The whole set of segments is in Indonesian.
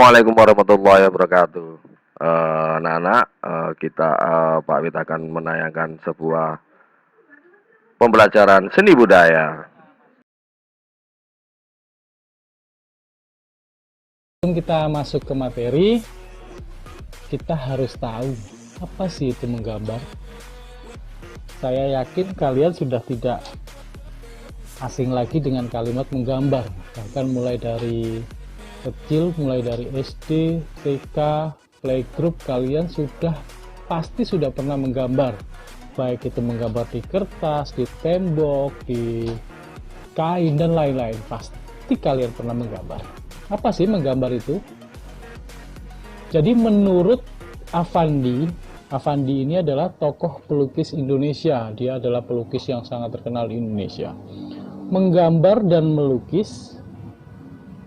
Assalamualaikum warahmatullahi wabarakatuh. Anak-anak, kita Pak Wid akan menayangkan sebuah pembelajaran seni budaya. Sebelum kita masuk ke materi, kita harus tahu apa sih itu menggambar. Saya yakin kalian sudah tidak asing lagi dengan kalimat menggambar, bahkan mulai dari kecil, mulai dari SD, TK, playgroup, kalian pasti sudah pernah menggambar, baik itu menggambar di kertas, di tembok, di kain, dan lain-lain. Pasti kalian pernah menggambar. Apa sih menggambar itu? Jadi menurut Affandi ini adalah tokoh pelukis Indonesia. Dia adalah pelukis yang sangat terkenal di Indonesia. Menggambar dan melukis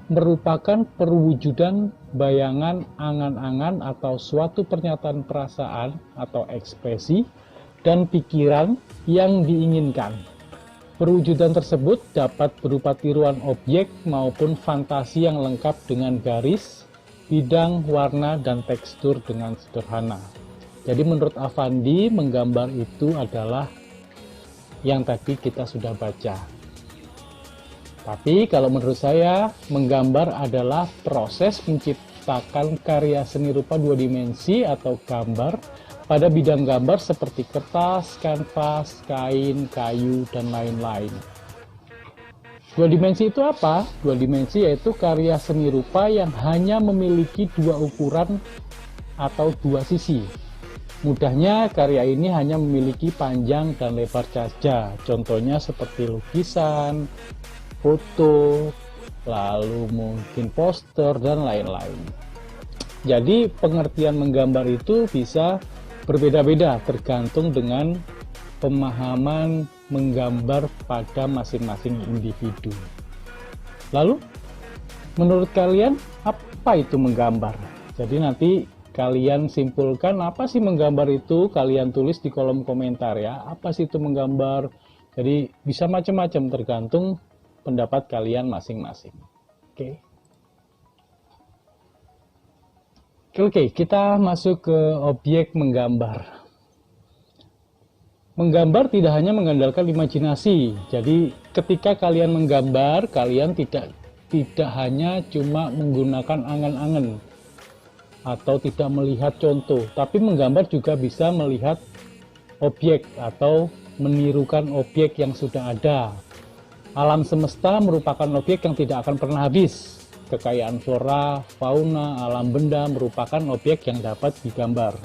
merupakan perwujudan bayangan, angan-angan, atau suatu pernyataan perasaan atau ekspresi dan pikiran yang diinginkan. Perwujudan tersebut dapat berupa tiruan objek maupun fantasi yang lengkap dengan garis, bidang, warna, dan tekstur dengan sederhana. Jadi menurut Affandi, menggambar itu adalah yang tadi kita sudah baca. Tapi kalau menurut saya, menggambar adalah proses menciptakan karya seni rupa dua dimensi atau gambar pada bidang gambar seperti kertas, kanvas, kain, kayu, dan lain-lain. Dua dimensi itu apa? Dua dimensi yaitu karya seni rupa yang hanya memiliki dua ukuran atau dua sisi. Mudahnya, karya ini hanya memiliki panjang dan lebar saja. Contohnya seperti lukisan, foto, lalu mungkin poster, dan lain-lain. Jadi pengertian menggambar itu bisa berbeda-beda tergantung dengan pemahaman menggambar pada masing-masing individu. Lalu, menurut kalian apa itu menggambar? Jadi nanti kalian simpulkan apa sih menggambar itu, kalian tulis di kolom komentar ya. Apa sih itu menggambar? Jadi bisa macam-macam tergantung pendapat kalian masing-masing. Oke, kita masuk ke objek menggambar. Menggambar tidak hanya mengandalkan imajinasi. Jadi ketika kalian menggambar, kalian tidak hanya cuma menggunakan angan-angan atau tidak melihat contoh, tapi menggambar juga bisa melihat objek atau menirukan objek yang sudah ada. Alam semesta merupakan objek yang tidak akan pernah habis. Kekayaan flora, fauna, alam benda merupakan objek yang dapat digambar.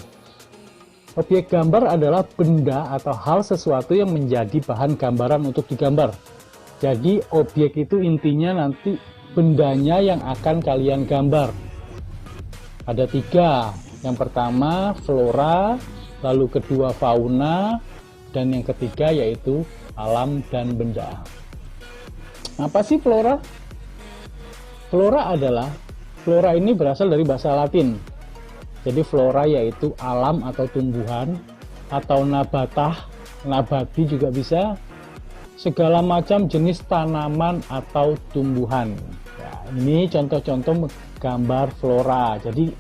Objek gambar adalah benda atau hal sesuatu yang menjadi bahan gambaran untuk digambar. Jadi objek itu intinya nanti bendanya yang akan kalian gambar. Ada tiga. Yang pertama flora, lalu kedua fauna, dan yang ketiga yaitu alam dan benda. Apa sih flora? Flora ini berasal dari bahasa Latin. Jadi flora yaitu alam atau tumbuhan, atau nabatah, nabati juga bisa, segala macam jenis tanaman atau tumbuhan. Ya, ini contoh-contoh gambar flora. Jadi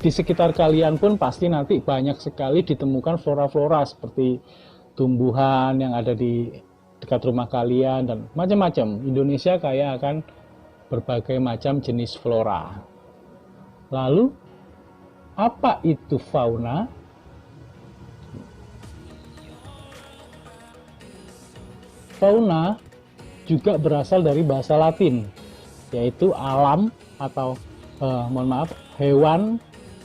di sekitar kalian pun pasti nanti banyak sekali ditemukan flora-flora seperti tumbuhan yang ada di dekat rumah kalian dan macam-macam. Indonesia kaya akan berbagai macam jenis flora. Lalu apa itu fauna? Fauna juga berasal dari bahasa Latin, yaitu alam atau hewan,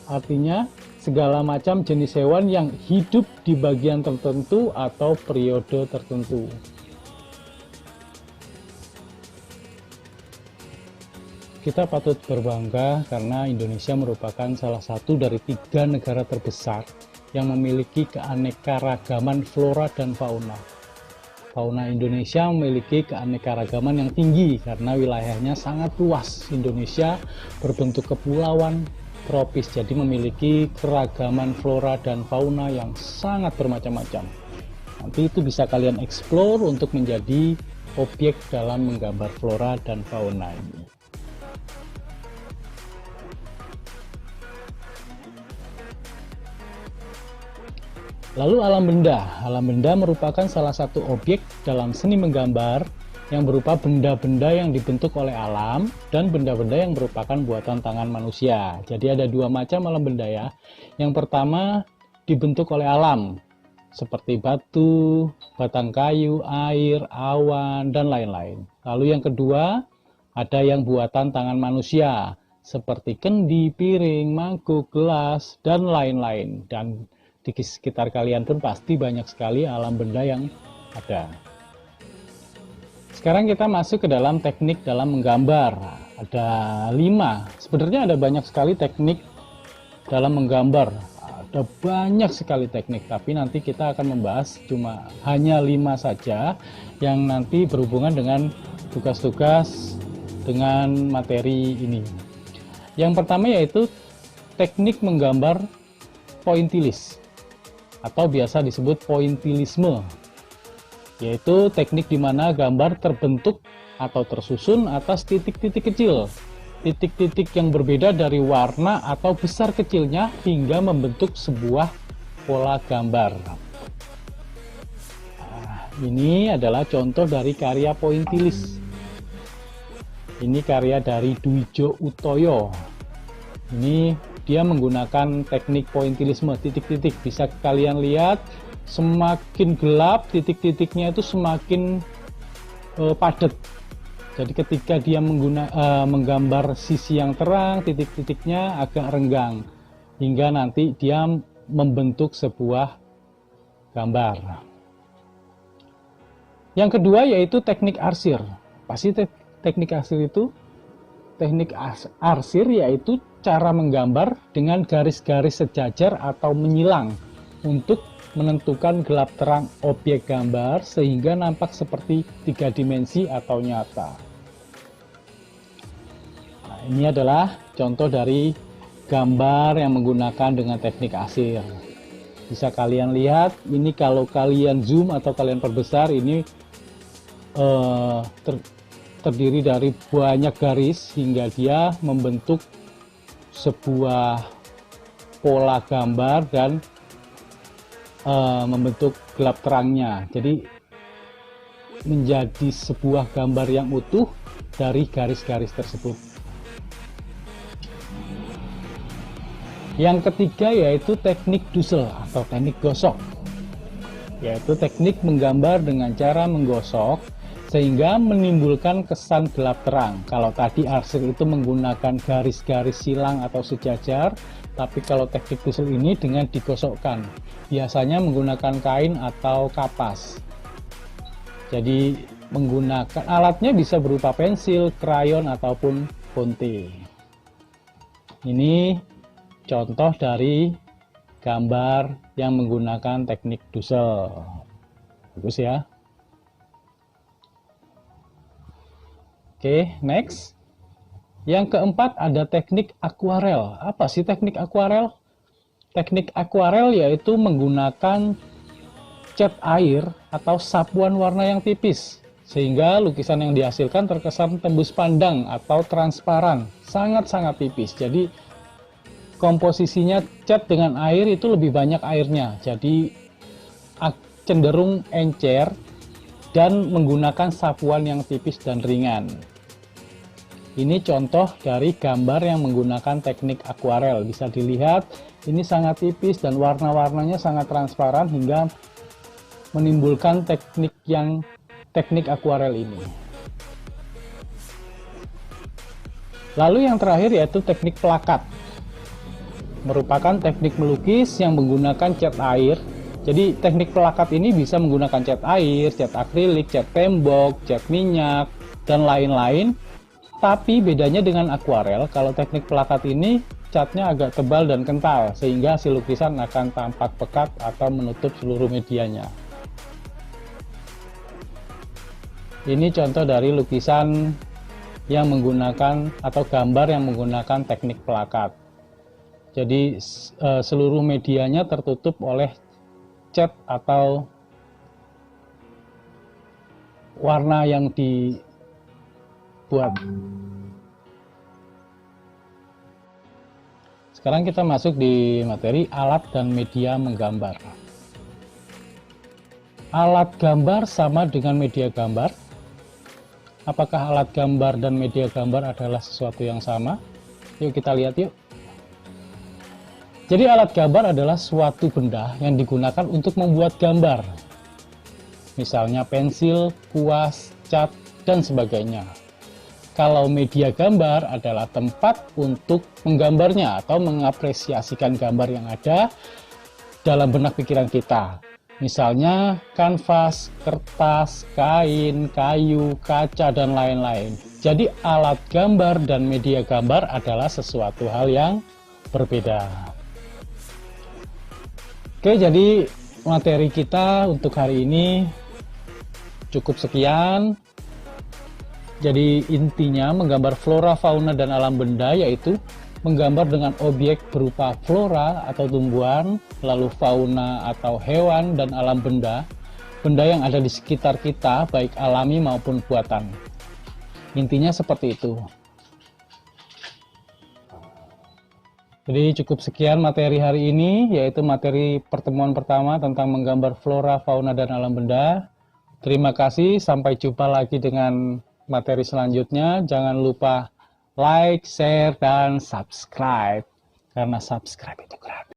artinya segala macam jenis hewan yang hidup di bagian tertentu atau periode tertentu. Kita patut berbangga karena Indonesia merupakan salah satu dari 3 negara terbesar yang memiliki keanekaragaman flora dan fauna. Fauna Indonesia memiliki keanekaragaman yang tinggi karena wilayahnya sangat luas. Indonesia berbentuk kepulauan tropis, jadi memiliki keragaman flora dan fauna yang sangat bermacam-macam. Nanti itu bisa kalian explore untuk menjadi objek dalam menggambar flora dan fauna ini. Lalu alam benda merupakan salah satu objek dalam seni menggambar yang berupa benda-benda yang dibentuk oleh alam dan benda-benda yang merupakan buatan tangan manusia. Jadi ada dua macam alam benda ya. Yang pertama dibentuk oleh alam, seperti batu, batang kayu, air, awan, dan lain-lain. Lalu yang kedua ada yang buatan tangan manusia, seperti kendi, piring, mangkuk, gelas, dan lain-lain. Dan di sekitar kalian pun pasti banyak sekali alam benda yang ada. Sekarang kita masuk ke dalam teknik dalam menggambar. Ada 5. Sebenarnya ada banyak sekali teknik dalam menggambar. Ada banyak sekali teknik, tapi nanti kita akan membahas cuma hanya 5 saja yang nanti berhubungan dengan tugas-tugas dengan materi ini. Yang pertama yaitu teknik menggambar pointillis atau biasa disebut pointillisme, yaitu teknik di mana gambar terbentuk atau tersusun atas titik-titik kecil. Titik-titik yang berbeda dari warna atau besar kecilnya hingga membentuk sebuah pola gambar. Ini adalah contoh dari karya pointillis. Ini karya dari Dwijo Utoyo. Ini dia menggunakan teknik pointillisme, titik-titik. Bisa kalian lihat, semakin gelap titik-titiknya itu semakin padat. Jadi ketika dia menggambar sisi yang terang, titik-titiknya agak renggang hingga nanti dia membentuk sebuah gambar. Yang kedua yaitu teknik arsir. Pasti teknik arsir itu yaitu cara menggambar dengan garis-garis sejajar atau menyilang untuk menentukan gelap terang objek gambar sehingga nampak seperti 3 dimensi atau nyata. Nah, ini adalah contoh dari gambar yang menggunakan dengan teknik arsir. Bisa kalian lihat, ini kalau kalian zoom atau kalian perbesar, ini terdiri dari banyak garis hingga dia membentuk sebuah pola gambar dan membentuk gelap terangnya. Jadi menjadi sebuah gambar yang utuh dari garis-garis tersebut. Yang ketiga yaitu teknik Dussel atau teknik gosok, yaitu teknik menggambar dengan cara menggosok sehingga menimbulkan kesan gelap terang. Kalau tadi arsir itu menggunakan garis-garis silang atau sejajar, tapi kalau teknik Dussel ini dengan digosokkan, biasanya menggunakan kain atau kapas. Jadi menggunakan alatnya bisa berupa pensil, krayon ataupun fonte. Ini contoh dari gambar yang menggunakan teknik Dussel. Bagus ya. Oke, next. Yang keempat ada teknik akuarel. Apa sih teknik akuarel? Teknik akuarel yaitu menggunakan cat air atau sapuan warna yang tipis, sehingga lukisan yang dihasilkan terkesan tembus pandang atau transparan, sangat-sangat tipis. Jadi komposisinya cat dengan air itu lebih banyak airnya, jadi cenderung encer dan menggunakan sapuan yang tipis dan ringan. Ini contoh dari gambar yang menggunakan teknik akuarel. Bisa dilihat ini sangat tipis dan warna-warnanya sangat transparan hingga menimbulkan teknik akuarel ini. Lalu yang terakhir yaitu teknik plakat. Merupakan teknik melukis yang menggunakan cat air. Jadi teknik plakat ini bisa menggunakan cat air, cat akrilik, cat tembok, cat minyak, dan lain-lain. Tapi bedanya dengan akuarel, kalau teknik plakat ini catnya agak tebal dan kental, sehingga si lukisan akan tampak pekat atau menutup seluruh medianya. Ini contoh dari lukisan yang menggunakan atau gambar yang menggunakan teknik plakat. Jadi seluruh medianya tertutup oleh cat atau warna yang dibuat. Sekarang kita masuk di materi alat dan media menggambar. alat gambar sama dengan media gambar? Apakah alat gambar dan media gambar adalah sesuatu yang sama? Yuk kita lihat yuk. Jadi alat gambar adalah suatu benda yang digunakan untuk membuat gambar. Misalnya pensil, kuas, cat, dan sebagainya. Kalau media gambar adalah tempat untuk menggambarnya atau mengapresiasikan gambar yang ada dalam benak pikiran kita. Misalnya kanvas, kertas, kain, kayu, kaca, dan lain-lain. Jadi alat gambar dan media gambar adalah sesuatu hal yang berbeda. Oke, jadi materi kita untuk hari ini cukup sekian. Jadi intinya menggambar flora, fauna, dan alam benda, yaitu menggambar dengan objek berupa flora atau tumbuhan, lalu fauna atau hewan, dan alam benda, benda yang ada di sekitar kita, baik alami maupun buatan. Intinya seperti itu. Jadi cukup sekian materi hari ini, yaitu materi pertemuan pertama tentang menggambar flora, fauna, dan alam benda. Terima kasih, sampai jumpa lagi dengan materi selanjutnya. Jangan lupa like, share, dan subscribe. Karena subscribe itu gratis.